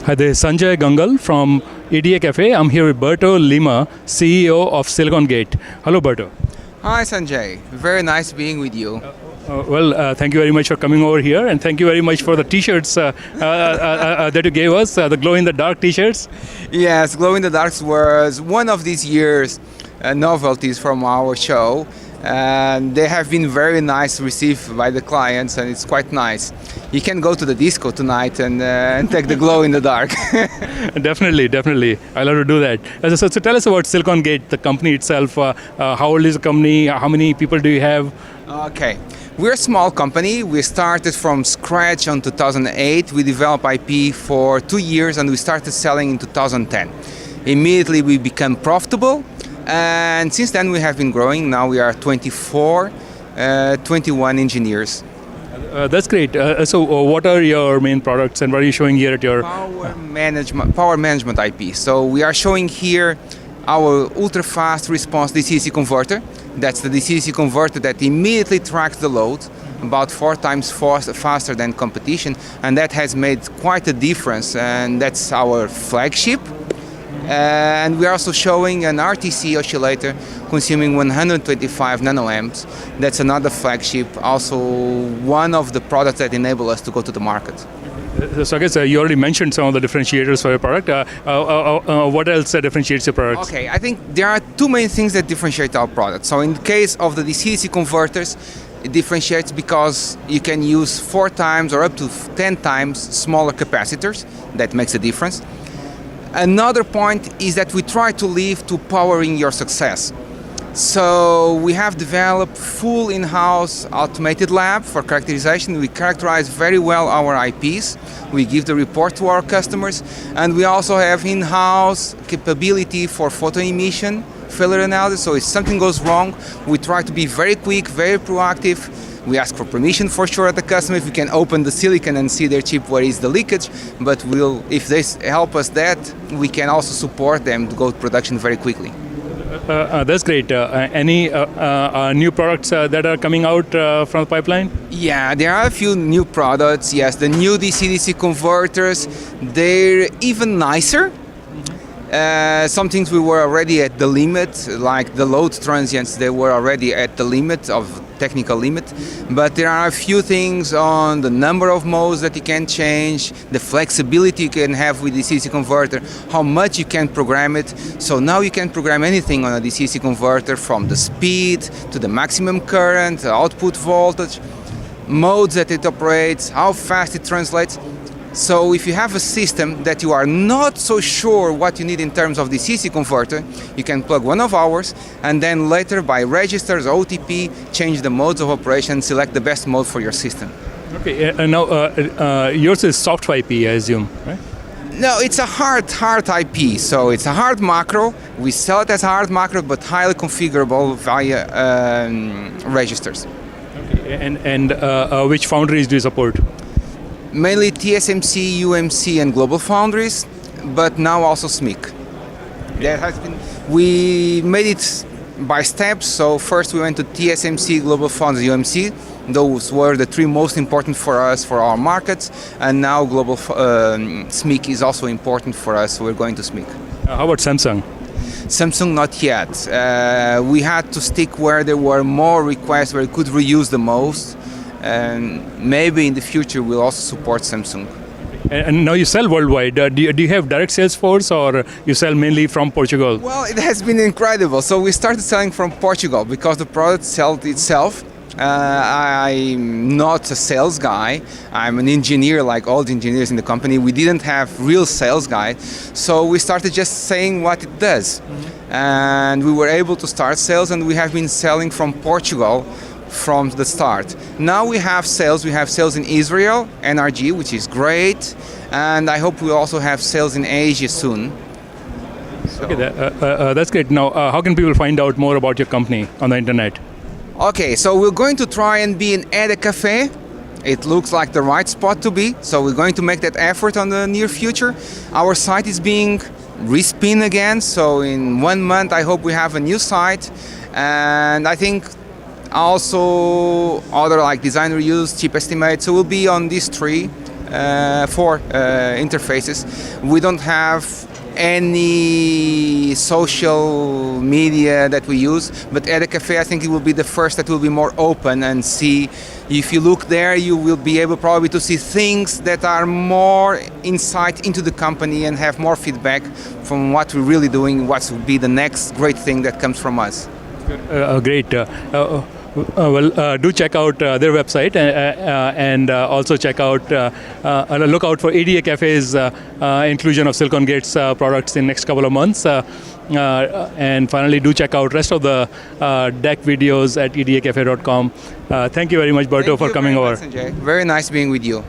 Hi, this is Sanjay Gangal from EDA Cafe. I'm here with Berto Lima, CEO of Silicon Gate. Hello, Berto. Hi Sanjay, very nice being with you. Thank you very much for coming over here, and thank you very much for the T-shirts that you gave us, the glow-in-the-dark T-shirts. Yes, Glow in the Darks was one of this year's novelties from our show, and they have been very nice received by the clients, and it's quite nice. You can go to the disco tonight and take the glow in the dark. Definitely. I love to do that. So tell us about Silicon Gate, the company itself. How old is the company? How many people do you have? Okay. We're a small company. We started from scratch in 2008. We developed IP for 2 years and we started selling in 2010. Immediately we became profitable, and since then we have been growing. Now we are 21 engineers. That's great. So what are your main products and what are you showing here at your... Power management IP. So we are showing here our ultra-fast response DC-DC converter. That's the DC-DC converter that immediately tracks the load, about 4 times faster than competition, and that has made quite a difference, and that's our flagship. And we are also showing an RTC oscillator consuming 125 nanoamps. That's another flagship, also one of the products that enable us to go to the market. So I guess you already mentioned some of the differentiators for your product. What else differentiates your product? Okay, I think there are 2 main things that differentiate our product. So in the case of the DC-DC converters, it differentiates because you can use 4 times or up to 10 times smaller capacitors. That makes a difference. Another point is that we try to live to powering your success. So we have developed full in-house automated lab for characterization. We characterize very well our IPs. We give the report to our customers, and we also have in-house capability for photo emission failure analysis. So if something goes wrong, we try to be very quick, very proactive. We ask for permission for sure at the customer if we can open the silicon and see their chip where is the leakage, but if they help us that, we can also support them to go to production very quickly. That's great. Any new products that are coming out from the pipeline? Yeah, there are a few new products. Yes, the new DC-DC converters, they're even nicer. Some things we were already at the limit, like the load transients, they were already at the limit of technical limit, but there are a few things on the number of modes that you can change, the flexibility you can have with the DC-DC converter, how much you can program it. So now you can program anything on a DC-DC converter, from the speed to the maximum current, the output voltage, modes that it operates, how fast it translates. So if you have a system that you are not so sure what you need in terms of the DC-DC converter, you can plug one of ours and then later by registers or OTP change the modes of operation, select the best mode for your system. Okay, and now yours is soft IP, I assume, right? No, it's a hard IP. So it's a hard macro. We sell it as a hard macro, but highly configurable via registers. Okay, and which foundries do you support? Mainly TSMC, UMC, and Global Foundries, but now also SMIC. We made it by steps. So first we went to TSMC, Global Foundries, UMC. Those were the 3 most important for us for our markets, and now SMIC is also important for us. We're going to SMIC. How about Samsung? Samsung, not yet. We had to stick where there were more requests, where we could reuse the most. And maybe in the future we'll also support Samsung. And now you sell worldwide. Do you have direct sales force, or you sell mainly from Portugal? Well, it has been incredible. So we started selling from Portugal because the product sells itself. I'm not a sales guy. I'm an engineer, like all the engineers in the company. We didn't have real sales guys, so we started just saying what it does. And we were able to start sales, and we have been selling from Portugal from the start. Now we have sales in Israel, NRG, which is great, and I hope we'll also have sales in Asia soon. So. Okay, that's great. Now, how can people find out more about your company on the internet? Okay, so we're going to try and be in EDA Cafe. It looks like the right spot to be, so we're going to make that effort on the near future. Our site is being respin again, so in 1 month I hope we have a new site, and I think also other like design reuse, chip estimate. So we'll be on these 3 four interfaces. We don't have any social media that we use, but at a cafe I think it will be the first that will be more open and see. If you look there, you will be able probably to see things that are more insight into the company and have more feedback from what we're really doing, what will be the next great thing that comes from us. Great. Do check out their website and also check out, look out for EDA Cafe's inclusion of Silicon Gate's products in next couple of months. And finally, do check out rest of the deck videos at edacafe.com. Thank you very much, Berto, for coming over. Very nice being with you.